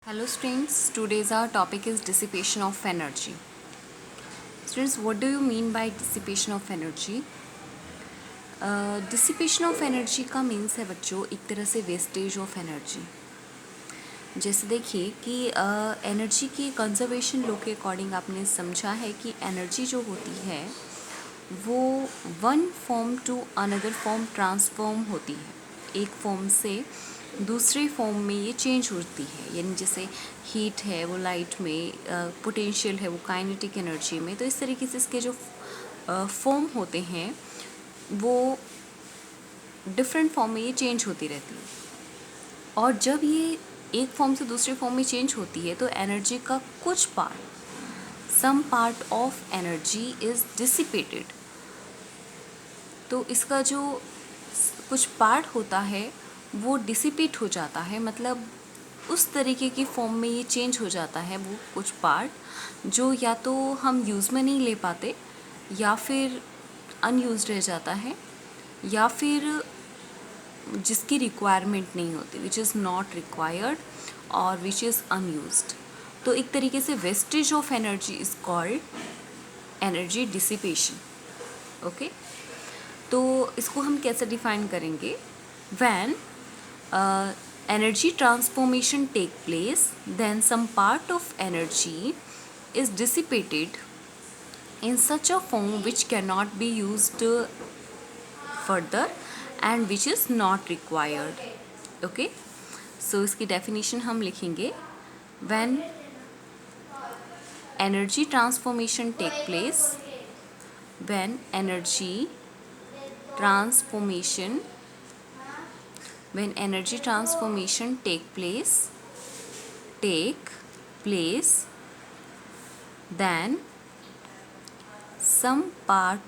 Hello students, today's our topic is dissipation of energy. Students, what do you mean by dissipation of energy? Dissipation of energy का means है बच्चों एक तरह से wastage of energy. जैसे देखिए कि एनर्जी की कंजर्वेशन लॉ के अकॉर्डिंग आपने समझा है कि एनर्जी जो होती है वो one form to another form transform होती है. एक फॉर्म से दूसरे फॉर्म में ये चेंज होती है. यानी जैसे हीट है वो लाइट में, पोटेंशियल है वो काइनेटिक एनर्जी में. तो इस तरीके से इसके जो फॉर्म होते हैं वो डिफरेंट फॉर्म में ये चेंज होती रहती है. और जब ये एक फॉर्म से दूसरे फॉर्म में चेंज होती है तो एनर्जी का कुछ part, some part of energy is dissipated. तो इसका जो कुछ पार्ट होता है वो डिसिपेट हो जाता है, मतलब उस तरीके की फॉर्म में ये चेंज हो जाता है वो कुछ पार्ट जो या तो हम यूज़ में नहीं ले पाते या फिर अनयूज्ड रह जाता है या फिर जिसकी रिक्वायरमेंट नहीं होती, विच इज़ नॉट रिक्वायर्ड और विच इज़ अनयूज्ड. तो एक तरीके से wastage of energy is called energy dissipation. Okay, तो इसको हम कैसे डिफाइन करेंगे? When energy transformation take place, then some part of energy is dissipated in such a form which cannot be used further and which is not required. Okay, so इसकी definition हम लिखेंगे. When energy transformation take place, when energy transformation take place, then some part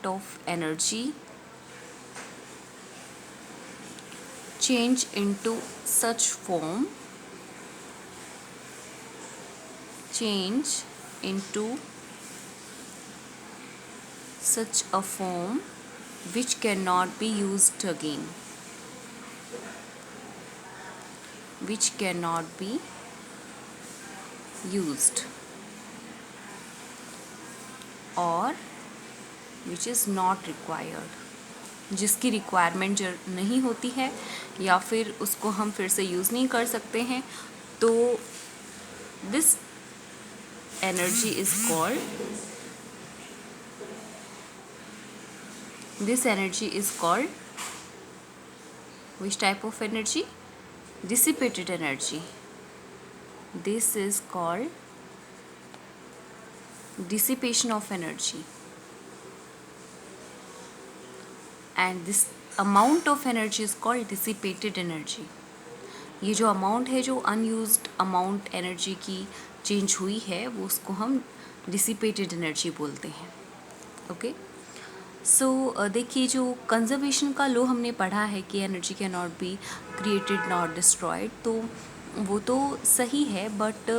of energy change into such form which cannot be used again, which cannot be used or which is not required, जिसकी requirement नहीं होती है या फिर उसको हम फिर से यूज़ नहीं कर सकते हैं. तो this energy is called which type of energy? Dissipated energy. This is called dissipation of energy. And this amount of energy is called dissipated energy. ये जो अमाउंट है, जो अनयूज्ड अमाउंट एनर्जी की चेंज हुई है, वो उसको हम डिसिपेटेड एनर्जी बोलते हैं. ओके, सो देखिए जो कंजर्वेशन का लॉ हमने पढ़ा है कि energy can not be created not destroyed, तो वो तो सही है. बट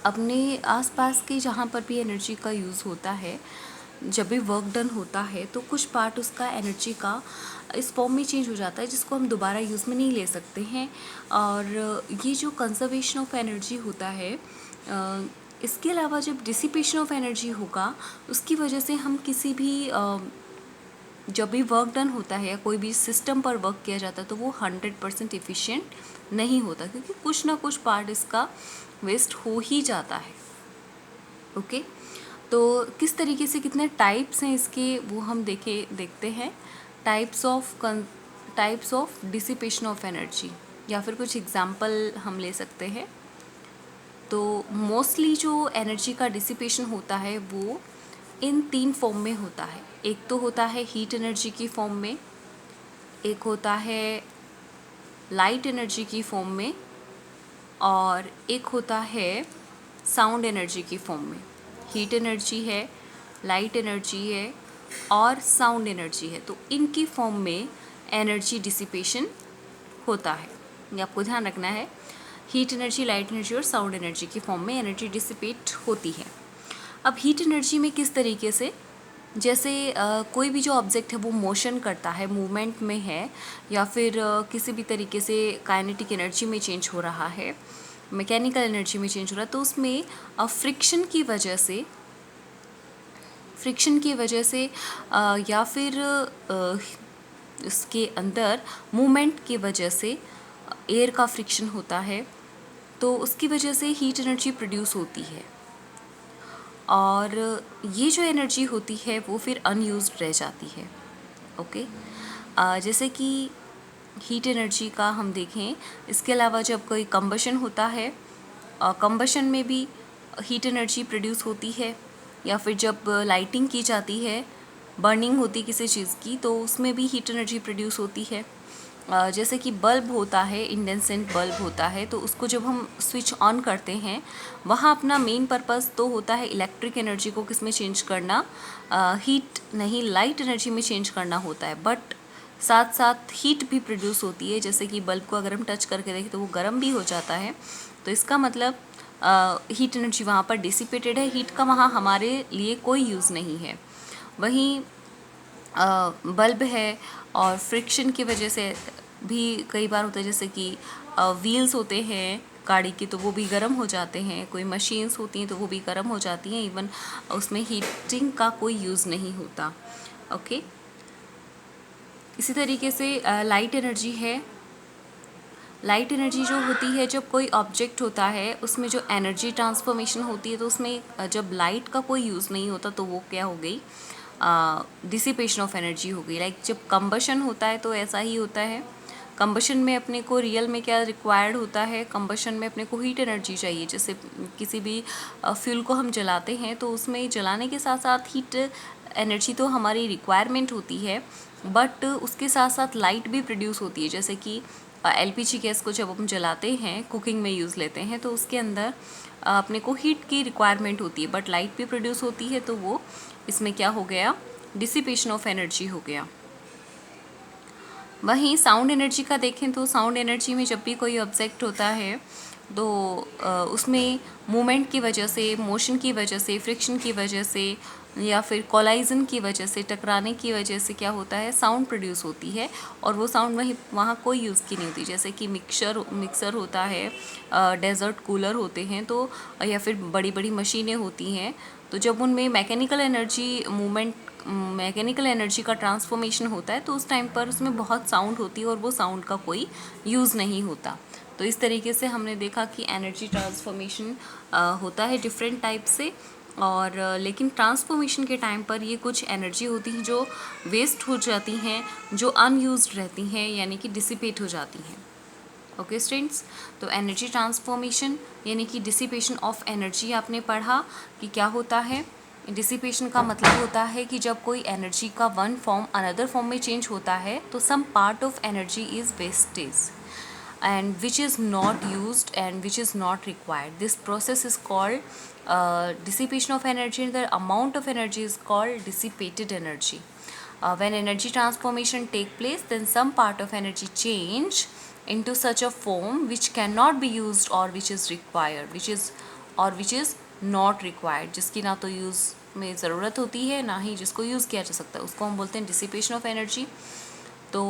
अपने आसपास के जहाँ पर भी एनर्जी का यूज़ होता है, जब भी वर्क डन होता है तो कुछ पार्ट उसका एनर्जी का इस फॉर्म में चेंज हो जाता है जिसको हम दोबारा यूज़ में नहीं ले सकते हैं. और ये जो कंजर्वेशन ऑफ एनर्जी होता है, इसके अलावा जब डिसिपेशन ऑफ एनर्जी होगा उसकी वजह से हम किसी भी जब भी वर्क डन होता है या कोई भी सिस्टम पर वर्क किया जाता है तो वो 100% एफिशिएंट नहीं होता, क्योंकि कुछ ना कुछ पार्ट इसका वेस्ट हो ही जाता है. ओके, तो किस तरीके से कितने टाइप्स हैं इसके वो हम देखते हैं. Types of dissipation of energy, या फिर कुछ एग्जांपल हम ले सकते हैं. तो मोस्टली जो एनर्जी का डिसिपेशन होता है वो इन 3 फॉर्म में होता है. एक तो होता है हीट एनर्जी की फॉर्म में, एक होता है लाइट एनर्जी की फॉर्म में, और एक होता है साउंड एनर्जी की फॉर्म में. हीट एनर्जी है, लाइट एनर्जी है और साउंड एनर्जी है. तो इनकी फॉर्म में एनर्जी डिसिपेशन होता है. ये आपको ध्यान रखना है. हीट एनर्जी, लाइट एनर्जी और साउंड एनर्जी की फॉर्म में एनर्जी डिसिपेट होती है. अब हीट एनर्जी में किस तरीके से जैसे कोई भी जो ऑब्जेक्ट है वो मोशन करता है, मूवमेंट में है, या फिर किसी भी तरीके से काइनेटिक एनर्जी में चेंज हो रहा है, मैकेनिकल एनर्जी में चेंज हो रहा है, तो उसमें फ्रिक्शन की वजह से या फिर इसके अंदर मूवमेंट की वजह से एयर का फ्रिक्शन होता है, तो उसकी वजह से हीट एनर्जी प्रोड्यूस होती है। और ये जो एनर्जी होती है वो फिर अनयूज्ड रह जाती है। ओके, जैसे कि हीट एनर्जी का हम देखें, इसके अलावा जब कोई कंबशन होता है, कंबशन में भी हीट एनर्जी प्रोड्यूस होती है, या फिर जब लाइटिंग की जाती है, बर्निंग होती किसी चीज़ की, तो उसमें भी हीट एनर्जी प्रोड्यूस होती है। जैसे कि बल्ब होता है, इंडेंसेंट बल्ब होता है, तो उसको जब हम स्विच ऑन करते हैं, वहाँ अपना मेन पर्पस तो होता है इलेक्ट्रिक एनर्जी को किस में चेंज करना, हीट नहीं, लाइट एनर्जी में चेंज करना होता है। बट साथ साथ हीट भी प्रोड्यूस होती है, जैसे कि बल्ब को अगर हम टच करके देखें तो वो गर्म भी हो जाता है। तो इसका मतलब हीट एनर्जी वहाँ पर डिसिपेटेड है, हीट का वहाँ हमारे लिए कोई यूज़ नहीं है। वहीं बल्ब है, और फ्रिक्शन की वजह से भी कई बार होता है, जैसे कि व्हील्स होते हैं गाड़ी की, तो वो भी गर्म हो जाते हैं, कोई मशीन्स होती हैं तो वो भी गर्म हो जाती हैं, इवन उसमें हीटिंग का कोई यूज़ नहीं होता। ओके, इसी तरीके से लाइट एनर्जी है। लाइट एनर्जी जो होती है, जब कोई ऑब्जेक्ट होता है उसमें जो एनर्जी ट्रांसफॉर्मेशन होती है, तो उसमें जब लाइट का कोई यूज़ नहीं होता तो वो क्या हो गई, डिसिपेशन ऑफ एनर्जी हो गई। लाइक जब कंबशन होता है तो ऐसा ही होता है। कंबशन में अपने को रियल में क्या रिक्वायर्ड होता है, कंबशन में अपने को हीट एनर्जी चाहिए। जैसे किसी भी फ्यूल को हम जलाते हैं तो उसमें जलाने के साथ साथ हीट एनर्जी तो हमारी रिक्वायरमेंट होती है, बट उसके साथ साथ लाइट भी प्रोड्यूस होती है। जैसे कि एलपीजी गैस को जब हम जलाते हैं, कुकिंग में यूज़ लेते हैं, तो उसके अंदर अपने को हीट की रिक्वायरमेंट होती है, बट लाइट भी प्रोड्यूस होती है, तो वो इसमें क्या हो गया, डिसिपेशन ऑफ एनर्जी हो गया। वहीं साउंड एनर्जी का देखें तो साउंड एनर्जी में जब भी कोई ऑब्जेक्ट होता है तो उसमें मूवमेंट की वजह से, मोशन की वजह से, फ्रिक्शन की वजह से, या फिर कोलाइजन की वजह से, टकराने की वजह से क्या होता है, साउंड प्रोड्यूस होती है। और वो साउंड वहाँ कोई यूज़ की नहीं होती। जैसे कि मिक्सर होता है, डेजर्ट कूलर होते हैं, तो या फिर बड़ी बड़ी मशीनें होती हैं, तो जब उनमें मैकेनिकल एनर्जी का ट्रांसफॉर्मेशन होता है, तो उस टाइम पर उसमें बहुत साउंड होती है और वो साउंड का कोई यूज़ नहीं होता। तो इस तरीके से हमने देखा कि एनर्जी ट्रांसफॉर्मेशन होता है डिफरेंट टाइप से। और लेकिन ट्रांसफॉर्मेशन के टाइम पर ये कुछ एनर्जी होती हैं जो वेस्ट हो जाती हैं, जो अनयूज्ड रहती हैं, यानी कि डिसिपेट हो जाती हैं। ओके स्टूडेंट्स, तो एनर्जी ट्रांसफॉर्मेशन यानी कि डिसिपेशन ऑफ एनर्जी आपने पढ़ा कि क्या होता है। डिसिपेशन का मतलब होता है कि जब कोई एनर्जी का वन फॉर्म अनदर फॉर्म में चेंज होता है, तो some part of energy is wastage and which is not used and which is not required. This process is called dissipation of energy, and the amount of energy is called dissipated energy. When energy transformation take place, then some part of energy change into such a form which cannot be used or which is required, which is not required, जिसकी ना तो use में ज़रूरत होती है, ना ही जिसको use किया जा सकता है, उसको हम बोलते हैं डिसिपेशन ऑफ एनर्जी। तो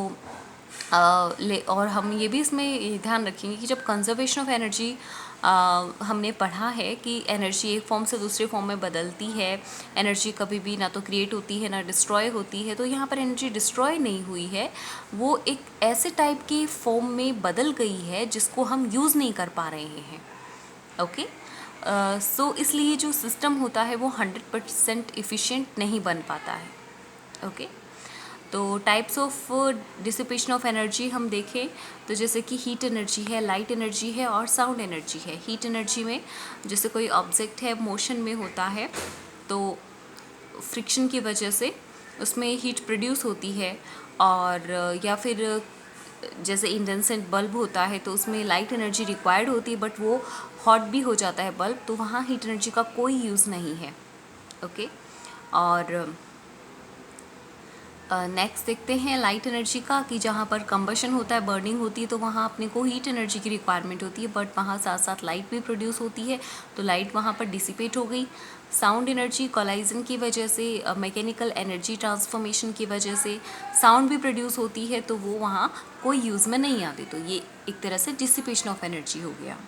और हम ये भी इसमें ध्यान रखेंगे कि जब कंजर्वेशन ऑफ एनर्जी हमने पढ़ा है कि एनर्जी एक फॉर्म से दूसरे फॉर्म में बदलती है, एनर्जी कभी भी ना तो क्रिएट होती है ना डिस्ट्रॉय होती है, तो यहाँ पर एनर्जी डिस्ट्रॉय नहीं हुई है, वो एक ऐसे टाइप की फॉर्म में बदल गई है जिसको हम यूज़ नहीं कर पा रहे हैं। ओके, सो इसलिए जो सिस्टम होता है वो 100% इफ़िशिएंट नहीं बन पाता है। ओके, तो types of dissipation of energy हम देखें तो जैसे कि हीट एनर्जी है, लाइट एनर्जी है और साउंड एनर्जी है। हीट एनर्जी में जैसे कोई ऑब्जेक्ट है मोशन में होता है, तो फ्रिक्शन की वजह से उसमें हीट प्रोड्यूस होती है। और या फिर जैसे इंडेंसेंट बल्ब होता है तो उसमें लाइट एनर्जी रिक्वायर्ड होती है, बट वो हॉट भी हो जाता है बल्ब, तो वहाँ हीट एनर्जी का कोई यूज़ नहीं है। ओके, और नेक्स्ट देखते हैं लाइट एनर्जी का, कि जहाँ पर कंबशन होता है, बर्निंग होती है, तो वहाँ अपने को हीट एनर्जी की रिक्वायरमेंट होती है, बट वहाँ साथ साथ लाइट भी प्रोड्यूस होती है, तो लाइट वहाँ पर डिसिपेट हो गई। साउंड एनर्जी कोलाइजन की वजह से, मैकेनिकल एनर्जी ट्रांसफॉर्मेशन की वजह से साउंड भी प्रोड्यूस होती है, तो वो वहाँ कोई यूज़ में नहीं आती, तो ये एक तरह से डिसिपेशन ऑफ एनर्जी हो गया।